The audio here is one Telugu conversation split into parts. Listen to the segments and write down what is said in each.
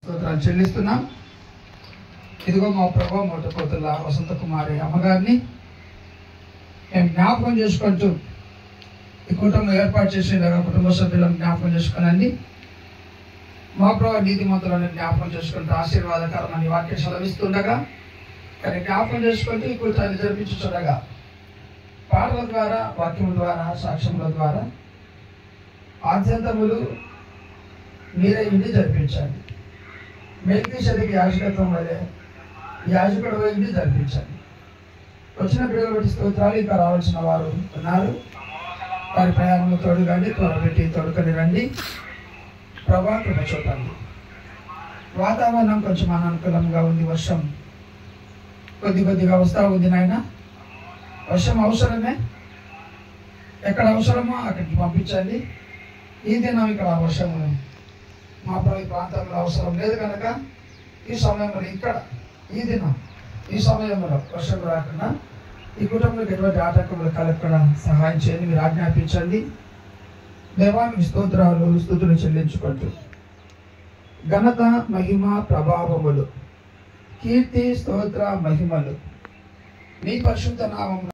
స్తోత్రాలు చెల్లిస్తున్నాం. ఇదిగో మా ప్రభు మొట్టపోతుల వసంత కుమారి అమ్మగారిని మేము జ్ఞాపకం చేసుకుంటూ ఈ కుటుంబం ఏర్పాటు చేసిన కుటుంబ సభ్యులను జ్ఞాపకం చేసుకోనండి. మా ప్రభు నీతిమంతులను జ్ఞాపకం చేసుకుంటూ ఆశీర్వాదకరమని వాక్యం సెలవిస్తుండగా కానీ జ్ఞాపకం చేసుకుంటూ ఈ కూటాన్ని జరిపించుండగా పాటల ద్వారా వాక్యముల ద్వారా సాక్ష్యముల ద్వారా ఆద్యంతములు మీరే ఇంటి జరిపించండి. మెల్కీషెదెకు యాజకత్వం వలె యాజకుడు ఇంటి జరిపించండి. వచ్చిన బిడ్డలు బట్టి స్తోత్రాలు. ఇంకా రావాల్సిన వారు ఉన్నారు. వారి ప్రయాణంలో తోడుగాండి, త్వరపెట్టి తోడుకొని రండి. ప్రభా కృప చూపండి. వాతావరణం కొంచెం అనానుకూలంగా ఉంది. వర్షం కొద్దిగా వస్తూ ఉంది నాయన. వర్షం అవసరమే, ఎక్కడ అవసరమో అక్కడికి పంపించండి. ఈ దినం ఇక్కడ వర్షము మా ప్రాంతంలో అవసరం లేదు కనుక ఈ సమయంలో ఇక్కడ ఈ దినం ఈ సమయంలో వర్షం రాకుండా ఈ కుటుంబంలోకి ఎటువంటి ఆటంకములు కలగకుండా సహాయం చేయండి. మీరు ఆజ్ఞాపించండి. దేవానికి స్తోత్రాలు స్తుతులు చెల్లించుకుంటూ ఘనత మహిమ ప్రభావములు కీర్తి స్తోత్ర మహిమలు నీ పరిశుద్ధ నామమున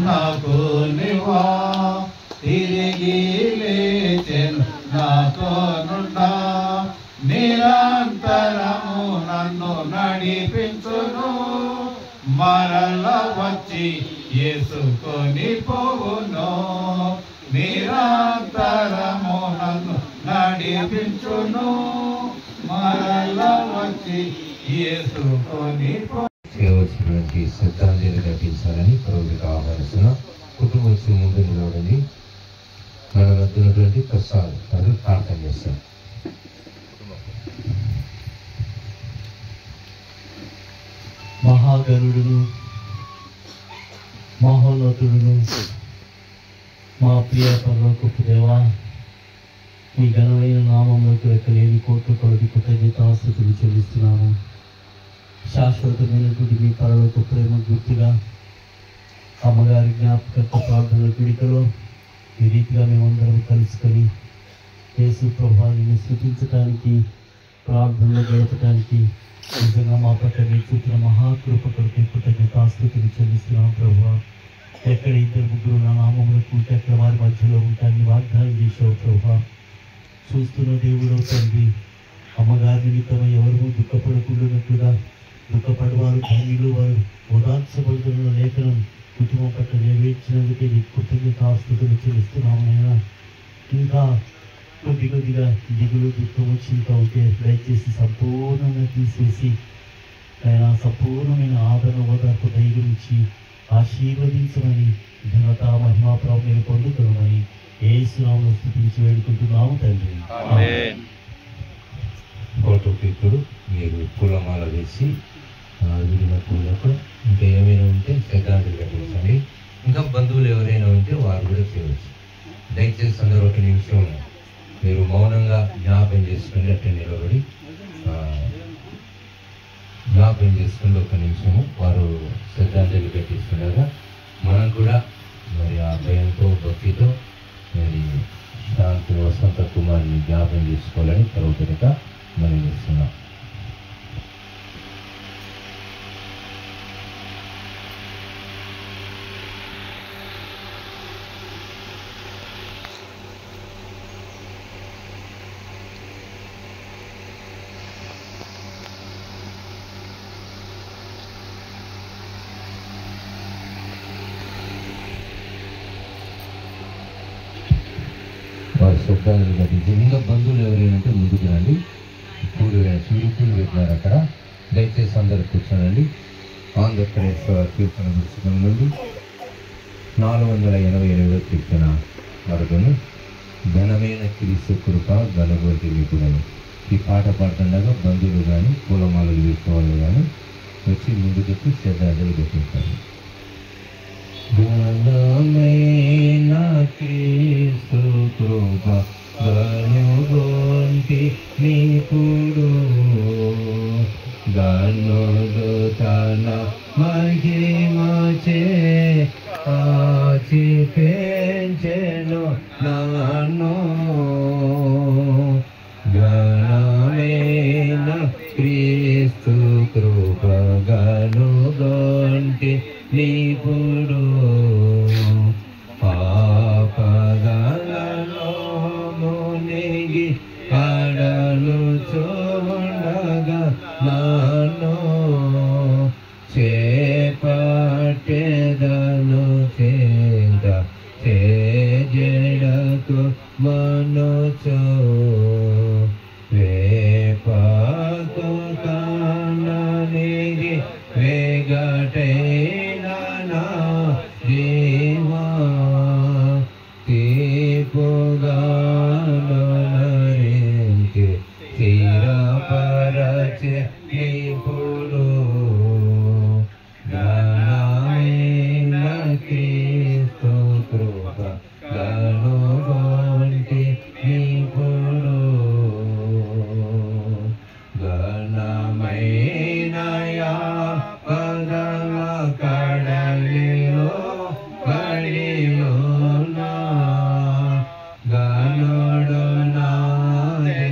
నాకు నివా తిరిగి లేచెను నాతోనుండా నిరంతరము నన్ను నడిపించును మరల వచ్చి యేసుకొని పోవును నిరంతరము నన్ను నడిపించును మరల వచ్చి యేసుకొని చేయవలసినటువంటి శ్రద్ధాంజలి ఘటించాలని ప్రభువుకి ఆహ్వానిస్తున్న కుటుంబం ముందు నిలబడి మన మధ్య ఉన్నటువంటి ప్రసాద్ అది ప్రార్థన చేస్తాం. మహాగరుడును మహోన్నతుడును మా ప్రియ పరలోకపు దేవా, మీ ఘనమైన నామములకు లెక్కలేని కోట్ల కొలది కృతజ్ఞతాస్తుతులు చెల్లిస్తున్నాము. శాశ్వతమైనటువంటి మీ పరలోక ప్రేమ గుర్తుగా అమ్మగారి జ్ఞాపకత్వ ప్రార్థనల పిడికలో ఈ రీతిగా మేమందరం కలుసుకొని యేసు ప్రభావాన్ని స్తుతించడానికి ప్రార్థనలు గడపడానికి నిజంగా మా పట్ల మీరు చూపిన మహాకృపకు కృతజ్ఞతాస్తుతులు చెల్లిస్తున్నాం. ప్రభువా, ఎక్కడ ఇద్దరు ముగ్గురు నా నామములు కూర్చి అక్కడ వారి మధ్యలో ఉంటాన్ని వాగ్దానం చేసావు. ప్రభువా, చూస్తున్న దేవుడు తండ్రి, అమ్మగారి నిమిత్తమై ఎవరు దుఃఖపడకుండానట్లుగా దుఃఖపడవారు ధన్యులు వారు ఓదార్చబడుతున్న లేఖనం కుటుంబం పట్ల నెరవేర్చినందుకే నీకు కృతజ్ఞతాస్తుతులు చెల్లిస్తున్నామనైనా. ఇంకా కొద్దిగా దిగులు దుఃఖము చింత ఉంటే దయచేసి సంపూర్ణంగా తీసేసి ఆయన సంపూర్ణమైన ఆదరణ ఓదార్పు ధైర్యం ఇచ్చి ఆశీర్వదించమని ఘనత మహిమా ప్రభావం పొందుతున్నామని యేసునామములో స్తుతించి వేడుకుంటున్నాము తండ్రి. ఫోటో ఇప్పుడు మీరు పూలమాల వేసి విడిన పూలతో ఇంకా ఏమైనా ఉంటే శ్రద్ధాంజలి ఘటించండి. ఇంకా బంధువులు ఎవరైనా ఉంటే వారు కూడా చేయవచ్చు. దయచేసి అందరూ ఒక నిమిషం మీరు మౌనంగా జ్ఞాపకం చేసుకుని అట్లా నిలబడి జ్ఞాపకం చేసుకుని ఒక నిమిషము వారు శ్రద్ధాంజలి ఘటిస్తుండగా మనం కూడా మరి ఆ భయంతో భక్తితో మరి శాంతి వసంత కుమార్ని జ్ఞాపకం చేసుకోవాలని ప్రభుత్వంగా మనం చేస్తున్నాం. వారి శబ్దాలు ఘటించి ఇంకా బంధువులు ఎవరైనా ముందుకు రండి. పూలు సూర్యపూలు పెట్టినారు అక్కడ. దయచేసి అందరు కూర్చోనండి. ఆంధ్రప్రదేశ్ కీర్తన పుస్తకం నుండి 488వ కీర్తన వరకును ఘనమైన క్రీస్తు కృప ఘనగోటి విపుడను. ఈ పాట పాడుతుండగా బంధువులు కానీ పూలమాలలు వేసేవాళ్ళు కానీ వచ్చి ముందుకు శ్రద్ధాంజలి ఘటించారు. ఘనమైన క్రీస్తు కృప ఘనగోటి విపుడు గనుడు తన మహిమచే ఆచి పెంచెను నీపుడు పాపదలలో మునిగి కడలు చూడగా నన్ను చేపట్టెదను చేత చేజడకు మనుచు వేపకు కాననిది వేగటైన నా జీవా తీపుగాను నరించి స్థిరపరచే ఇప్పుడు ఘనమైన క్రీస్తు కృప కనుగొంటి ఇప్పుడు ఘనమైన పదవ కడలిలో పడియున్నా గనుడు నాసి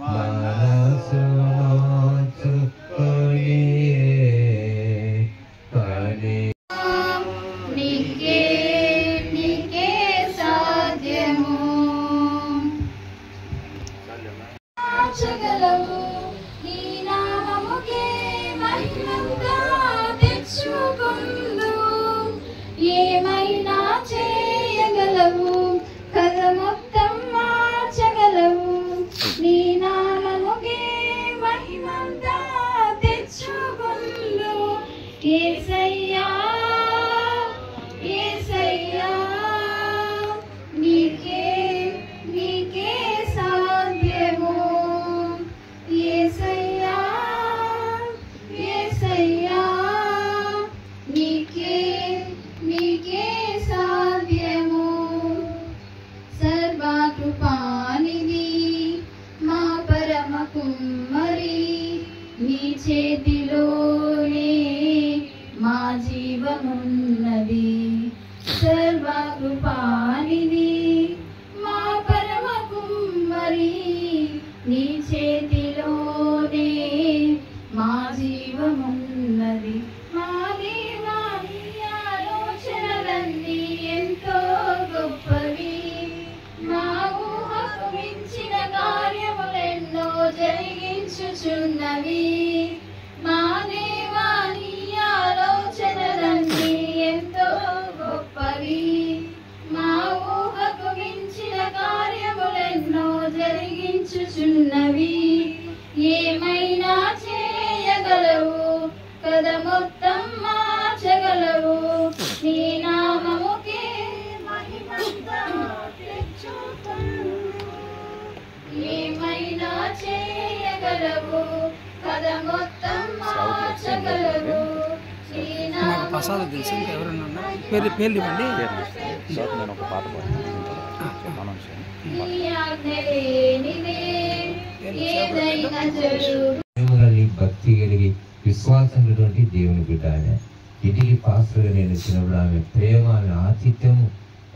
మనసు నోచుకొని పని నీకే నీకే సాధ్యము మార్చగలవు నీ నామముకే మహిమంగా తెచ్చుకుందు ఏమైనా చేయగలవు కథ మొత్తం మార్చగలవు నీ నామముకే మహిమంగా తెచ్చుకుందు యేసయ్యా యేసయ్యా నీకే నీకే సాధ్యము యేసయ్యా యేసయ్యా నీకే నీకే సాధ్యము సర్వకృపానిధి మా పరమ కుమ్మరి నీ చేతిలోనే మా జీవమున్నది సర్వకృపానిధి మా పరమ కుమ్మరి నీ చేతిలోనే మా జీవమున్నది మా దేవాని ఆలోచనలన్నీ ఎంతో గొప్పవి మా ఊహకు మించిన కార్యములెన్నో జరిగించుచున్నవి మా దేవాని ఆలోచనలన్నీ ఎంతో గొప్పవి మా ఊహకు మించిన కార్యములెన్నో జరిగించుచున్నవి ఏమైనా చేయగలవు కథ మొత్తం మార్చగలవు నీ నామముకే మహిమంతా తెచ్చుకొను ఏమైనా చేయగలవు కథ మొత్తం మార్చగలవు నీ నాకు ప్రసాద్ తెలుసు ఇంకెవరన్నా పేర్లు ఇవ్వండి నేను ఒక పాట పాడుతాను భక్తి కలిగి విశ్వాసం ఉన్నటువంటి దేవుని బిడ్డ ఆయన ఇంటికి పాస్టర్గా నేను వచ్చినప్పుడు ఆమె ప్రేమ ఆమె ఆతిథ్యము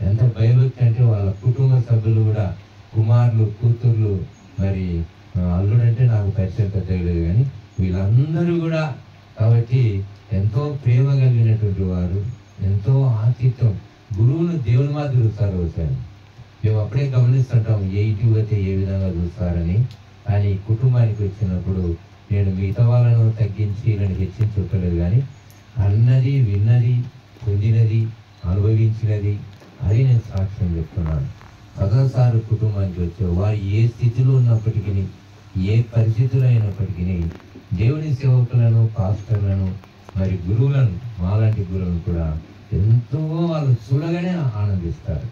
ఎంత భయభక్తి అంటే వాళ్ళ కుటుంబ సభ్యులు కూడా కుమారులు కూతుర్లు మరి అల్లుడంటే నాకు పరిచయం పెద్దగా లేదు కానీ వీళ్ళందరూ కూడా కాబట్టి ఎంతో ప్రేమ కలిగినటువంటి వారు ఎంతో ఆతిథ్యం గురువును దేవుని మాదిరి చూస్తారు ఒకసారి మేము అప్పుడే గమనిస్తుంటాం ఏ ఇంటికి పోతే ఏ విధంగా చూస్తారని కానీ కుటుంబానికి వచ్చినప్పుడు నేను మిగతా వాళ్ళను తగ్గించి వీళ్ళని హెచ్చించి చెప్పలేదు కానీ అన్నది విన్నది పొందినది అనుభవించినది అది నేను సాక్ష్యం చెప్తున్నాను. పదోసారి కుటుంబానికి వచ్చే వారు ఏ స్థితిలో ఉన్నప్పటికీ ఏ పరిస్థితులు అయినప్పటికీ దేవుని సేవకులను పాస్టర్లను మరి గురువులను మాలాంటి గురువులను కూడా ఎంతో వాళ్ళు చూడగానే ఆనందిస్తారు.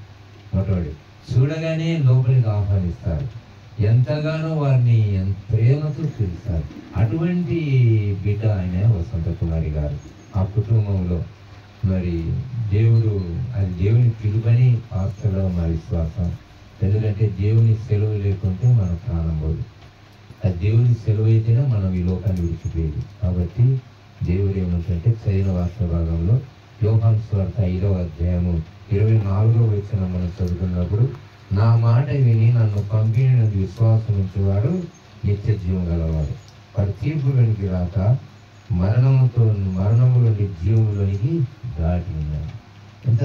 మొట్టమొదటి చూడగానే లోపలికి ఆహ్వానిస్తారు. ఎంతగానో వారిని ప్రేమతో పిలుస్తారు. అటువంటి బిడ్డ ఆయన వసంత కుమారి గారు. ఆ కుటుంబంలో మరి దేవుడు అది దేవుని పిలుపని పాస్టర్లో మా విశ్వాసం. ఎందుకంటే దేవుని సెలవు లేకుంటే మన ప్రాణం పోదు. అది దేవుని సెలవు అయితేనే మనం ఈ లోకాన్ని విడిచిపోయేది. కాబట్టి దేవుడు ఏమంటే చదివిన వార్త భాగంలో యోహాను సువార్త 5వ అధ్యాయము 24వ వచనం మనం చదువుతున్నప్పుడు, నా మాట విని నన్ను పంపిన విశ్వాసం ఉంచేవాడు నిత్య జీవం గలవాడు, వాడు తీర్పులోనికి రాక మరణము ఉన్నటువంటి జీవంలోనికి దాటి ఉన్నాను. ఎంత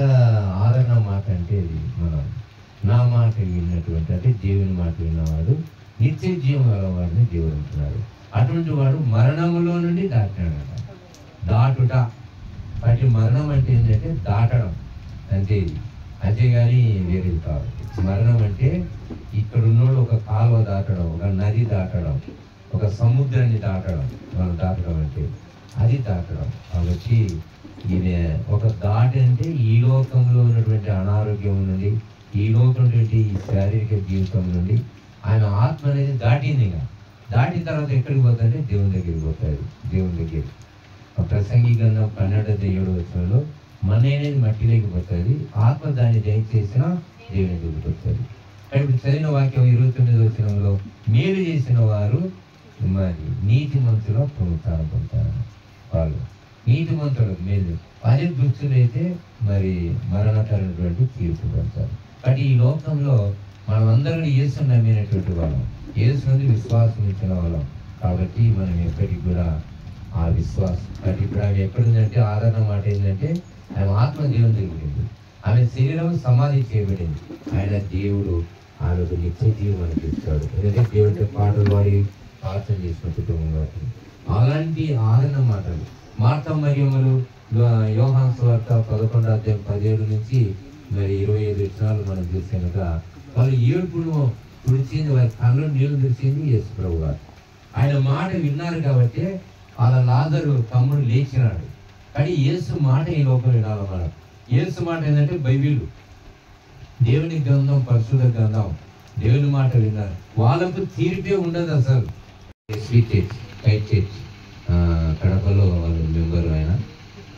ఆదరణ మాట అంటే ఇది. మనం నా మాట విన్నటువంటి అంటే దేవుని మాట విన్నవాడు నిత్య జీవం గలవాడిని దేవుడు అంటున్నాడు. అటువంటి వాడు మరణములో నుండి దాటినాడట. దాటుట వాటి మరణం అంటే ఏంటంటే దాటడం అంతే. ఇది అంతేగాని వేరేది కాదు. మరణం అంటే ఇక్కడ ఉన్నోడు ఒక కాలువ దాటడం, ఒక నది దాటడం, ఒక సముద్రాన్ని దాటడం. మనం దాటడం అంటే అది దాటడం. కాబట్టి ఈయన ఒక దాటి అంటే ఈ లోకంలో ఉన్నటువంటి అనారోగ్యం నుండి, ఈ లోకం నుండి ఈ శారీరక జీవితం నుండి ఆయన ఆత్మ అనేది దాటింది. ఇంకా దాటిన తర్వాత ఎక్కడికి పోతుందంటే దేవుని దగ్గరికి పోతాడు. దేవుని దగ్గర ప్రసంగి గ్రంథం 12:7 మన అనేది మట్టిలోకి పోతుంది, ఆత్మ దాన్ని దయచేసిన దేవుని దగ్గరికి వస్తుంది. ఇప్పుడు చదివిన వాక్యం 29 మేలు చేసిన వారు మరి నీతిమంతుల పునరుత్థానం పొందుతారు. వాళ్ళు నీతిమంతులకు మేలు, అదే దుస్తులైతే మరి మరణకరమైనటువంటి తీర్పు పొందుతారు. కానీ ఈ లోకంలో మనం అందరం యేసుని నమ్మినటువంటి వాళ్ళం, యేసు నుండి విశ్వాసం ఇచ్చిన వాళ్ళం. కాబట్టి మనం ఎప్పటికి కూడా ఆ విశ్వాసం కాబట్టి ఇప్పుడు ఆమె ఎక్కడుందంటే ఆదరణ మాట ఏంటంటే ఆమె ఆత్మ దేవుని దగ్గరికి, ఆమె శరీరం సమాధి చేయబడింది. ఆయన దేవుడు ఆమెకు నిత్య జీవం అనిపిస్తాడు. ఎందుకంటే దేవుడితో పాటలు పాడి ప్రార్థన చేసిన కుటుంబం కాబట్టి అలాంటి ఆదరణ మాటలు. మార్తా మరియమ్మలు యోహాను సువార్త 11:17 నుంచి మరి 25 వచనాలు మనం చూస్తే కనుక వాళ్ళు ఏడుపును తుడిచింది, వారి కళ్ళు నీళ్లు తెరిచింది యేసు ప్రభు గారు. ఆయన మాట విన్నారు కాబట్టి వాళ్ళ లాజరు తమ్ముడు లేచినాడు. కానీ యేసు మాట ఈ లోపల వినాలి. మనం యేసు మాట ఏంటంటే బైబిల్, దేవుని గ్రంథం, పరిశుద్ధ గ్రంథం, దేవుని మాట విన్నారు. వాళ్ళకు తీర్పే ఉండదు అసలు. కైట్ చర్చ్ కడపలో వాళ్ళు మెంబర్. ఆయన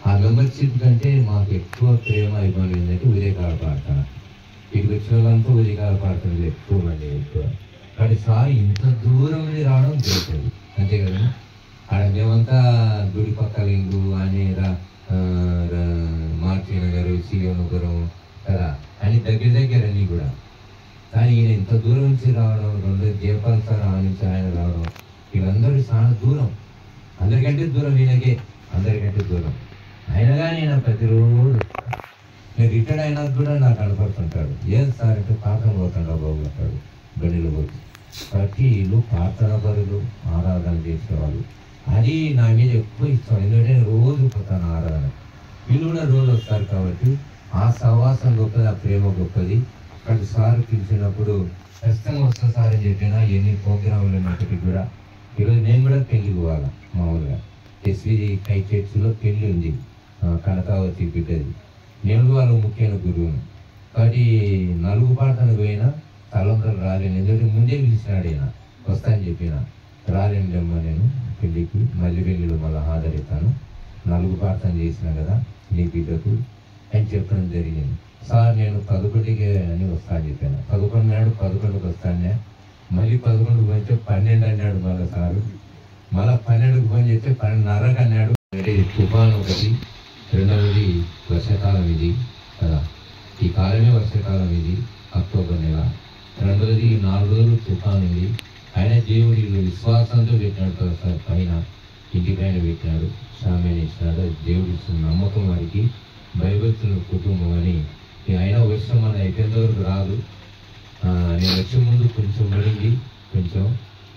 ఆ మెంబర్షిప్ కంటే మాకు ఎక్కువ ప్రేమ ఇబ్బంది ఏంటంటే ఉదయకాల ప్రార్థన. ఇటు వచ్చిన వాళ్ళంతా ఉదయకాల ప్రార్థనలు ఎక్కువ మంది ఎక్కువ. కానీ సార్ ఇంత దూరం నుండి రావడం జరుగుతుంది అంతే కదా. ఆడ మేమంతా గుడి పక్కల ఇంగు అని మార్చినగరు, శివనగరం కదా అని దగ్గర అన్నీ కూడా. కానీ ఈయన ఇంత దూరం నుంచి రావడం, 2 జయపాల్ సార్ ఆ నుంచి ఆయన రావడం, వీళ్ళందరూ చాలా దూరం, అందరికంటే దూరం ఈయనకే, అందరికంటే దూరం. అయినా కానీ ఈయన ప్రతిరోజు నేను రిటైర్డ్ అయినా కూడా నాకు కనపడుతుంటాడు. ఏం సార్ అంటే ప్రార్థన పోతాడు బాబు అంటాడు గడిలో పోయి. కాబట్టి వీళ్ళు ప్రార్థన పరులు, ఆరాధన చేసేవాళ్ళు. అది నా మీద ఎక్కువ ఇష్టం. ఎందుకంటే రోజు పోతాను ఆరాధన, వీళ్ళు కూడా రోజు వస్తారు. కాబట్టి ఆ సహవాసం గొప్పది, ఆ ప్రేమ గొప్పది. అక్కడ సార్ పిలిచినప్పుడు ఖచ్చితంగా వస్తా సార్ అని చెప్పినా ఎన్ని ప్రోగ్రాములు ఉన్నప్పటికీ కూడా. ఈరోజు నేను కూడా పెళ్లికి పోవాలా మామూలుగా. ఎస్విజి కైట్ చర్చిలో పెళ్లి ఉంది, కనకావతి బిడ్డది. నేను వాళ్ళ ముఖ్యమైన గురువును. కాబట్టి 4 పాటలకు పోయినా తలందరూ రాలేను. ఎందుకంటే ముందే పిలిచినాడు ఆయన, వస్తా అని చెప్పిన రాలేండమ్మ నేను పెళ్ళికి, మళ్ళీ పెళ్ళిలో మళ్ళీ హాజరవుతాను, 4 ప్రార్థన చేసిన కదా నీ బిడ్డకు అని చెప్పడం జరిగింది. సార్ నేను 11కి అని వస్తా అని చెప్పాను. 11 నాడు 11కి వస్తానే, మళ్ళీ 11కి పోయితే 12 అన్నాడు మళ్ళీ సారు. మళ్ళీ 12కి ఫోన్ చేస్తే 12:30 అన్నాడు. అంటే తుఫాన్ ఒకటి, రెండవది వర్షాకాలం ఇది కదా, ఈ కాలమే వర్షాకాలం ఇది, అక్టోబర్ నెల. రెండవది 4 రోజులు తుఫాన్ ఇది. ఆయన దేవుడి విశ్వాసంతో పెట్టినాడు కదా సార్, పైన ఇంటి పైన పెట్టినాడు, సామ్యాన్ని ఇచ్చినాడు. దేవుడి నమ్మకం వారికి, భయభక్తుల కుటుంబం అని. అయినా వర్షం మన అయిపోయేంత వరకు రాదు. నేను వచ్చే ముందు కొంచెం పడింది, కొంచెం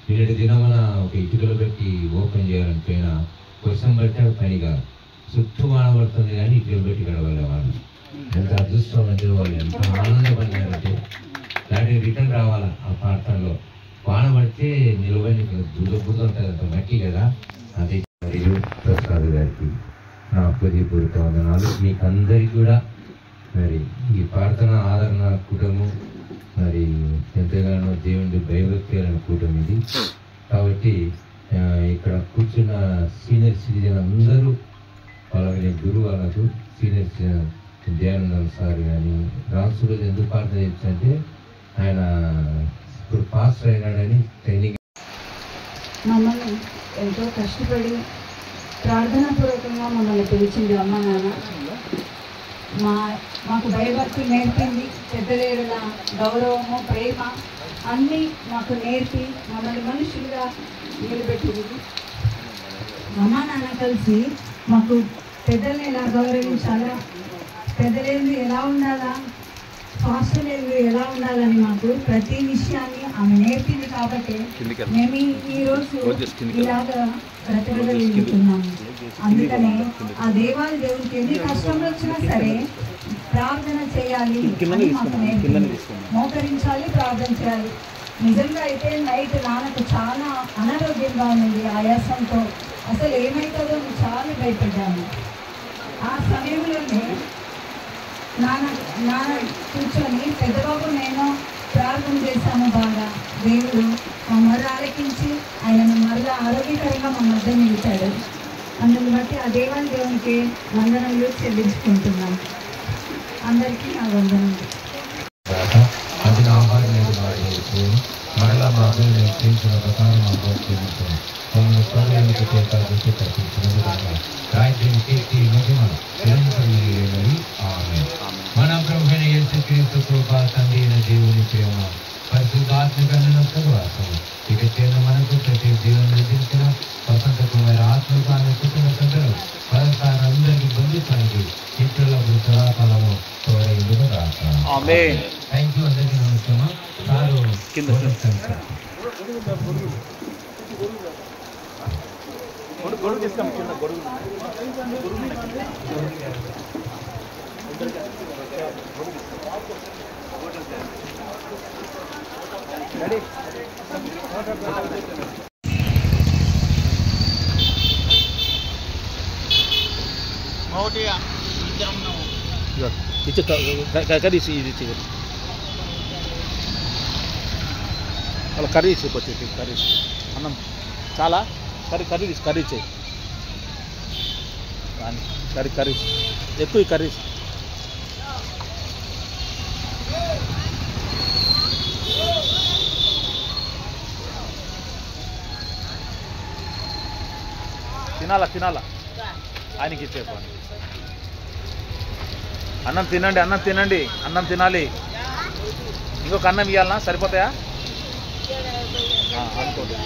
నిన్నటి దినమన ఒక ఇటుకలు పెట్టి ఓపెన్ చేయాలని పోయిన వర్షం పట్టాడు, పని కాదు, చుట్టూ వానబడుతుంది కానీ ఇటుకలు పెట్టి గడవలే వాళ్ళు. ఎంత అదృష్టం అంటే వాళ్ళు ఎంత ఆనందపడినారంటే. దానికి రిటర్న్ రావాలా ఆ ప్రాంతంలో. వాన పడితే నిలబడి బుద్ధ ఉంటుంది, అంత మట్టి కదా. అదే మరియు ప్రసాద్ గారికి నా హృదయపూర్వక వందనాలు. మీకు అందరికీ కూడా మరి ఈ ప్రార్థన ఆదరణ కూటము మరి ఎంతగానో దేవుడి భయభక్తి అనే కూటమి ఇది. కాబట్టి ఇక్కడ కూర్చున్న సీనియర్ సిటిజన్ అందరూ వాళ్ళకి గురువు, వాళ్ళకు సీనియర్ సిటిజన్ దయానంద సార్ కానీ రాసులు ఎందుకు ప్రార్థన చేయొచ్చంటే ఆయన ఇప్పుడు పాస్ అయినాడని ట్రైనింగ్. మమ్మల్ని ఎంతో కష్టపడి ప్రార్థనాపూర్వకంగా మమ్మల్ని పిలిచింది అమ్మ నాన్న. మాకు భయభక్తి నేర్పింది, పెద్దలేరుల గౌరవము, ప్రేమ అన్నీ మాకు నేర్పి మమ్మల్ని మనుషులుగా నిలబెట్టింది. అమ్మ నాన్న కలిసి మాకు పెద్దల్ని ఎలా గౌరవించాలా, పెద్దలేంది ఎలా ఉండాలా, ఫాస్టర్లు ఎలా ఉండాలని మాకు ప్రతి విషయాన్ని ఆమె నేర్పింది. కాబట్టి మేము ఈరోజు ఇలాగా బ్రతకగలుగుతున్నాము. అందుకనే ఆ దేవాది దేవుడికి ఎన్ని కష్టంలో వచ్చినా సరే ప్రార్థన చేయాలి అని మాకు నేర్పింది. మోకరించాలి, ప్రార్థన చేయాలి. నిజంగా అయితే నైట్ నాన్నకు చాలా అనారోగ్యంగా ఉంది, ఆయాసంతో అసలు ఏమవుతుందో చాలా భయపడ్డాను. ఆ సమయంలోనే నాన్న కూర్చొని పెద్దబాబు నేను ప్రార్థన చేశాము బాగా. దేవుడు మా మొర ఆలకించి ఆయనను మరలా ఆరోగ్యకరంగా మా మధ్య నిలిచాడు. అందుని బట్టి ఆ దేవునికి వందనలు చెల్లించుకుంటున్నాను. అందరికీ నా వందనలు. అది నా మరలా మా అభివృద్ధి నేర్పించిన ప్రకారం మా ప్రోత్సహించాం మమ్మల్ని స్వర్గానికి చేతానికి తప్పించినది కాక రాజ్యం కీర్తి మహిమ నిరంతరమైనవి. ఆమేన్. మన ప్రభువైన యేసుక్రీస్తు కృప, తండ్రి అయిన దేవుని ప్రేమ, పరిశుద్ధాత్మక సహవాసం ఇక చేత మనకు ప్రతి జీవనం నటించిన వసంత కుమార్ ఆత్మకాన్ని కుటుంబ సభ్యులు పరస్పర అందరికీ బంధించడానికి ఇతరులకు సదాకాలము తోడైందుకు రాక. Thank you. అందరికీ నమస్కారం. సారు కర్రీస్ ఇది అలా కర్రీ వచ్చేసి కర్రీస్ అన్నం చాలా కర్రీ చేయి కర్రీస్ ఎక్కువ కర్రీస్. తినాలా ఆయనకి ఇచ్చేపు. అన్నం తినండి అన్నం తినాలి. ఇంకొక అన్నం ఇవ్వాలన్నా సరిపోతాయా అనుకోండి.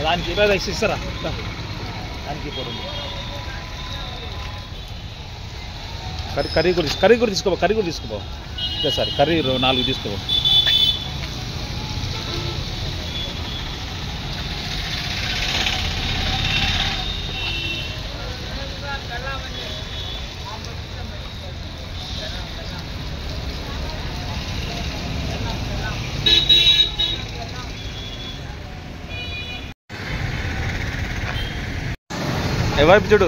దానికి ఇస్తారా దానికి పోతుంది. కర్రీ కూడా తీసుకోపో సరే కర్రీ 4 తీసుకోపో. వైపు చూడు.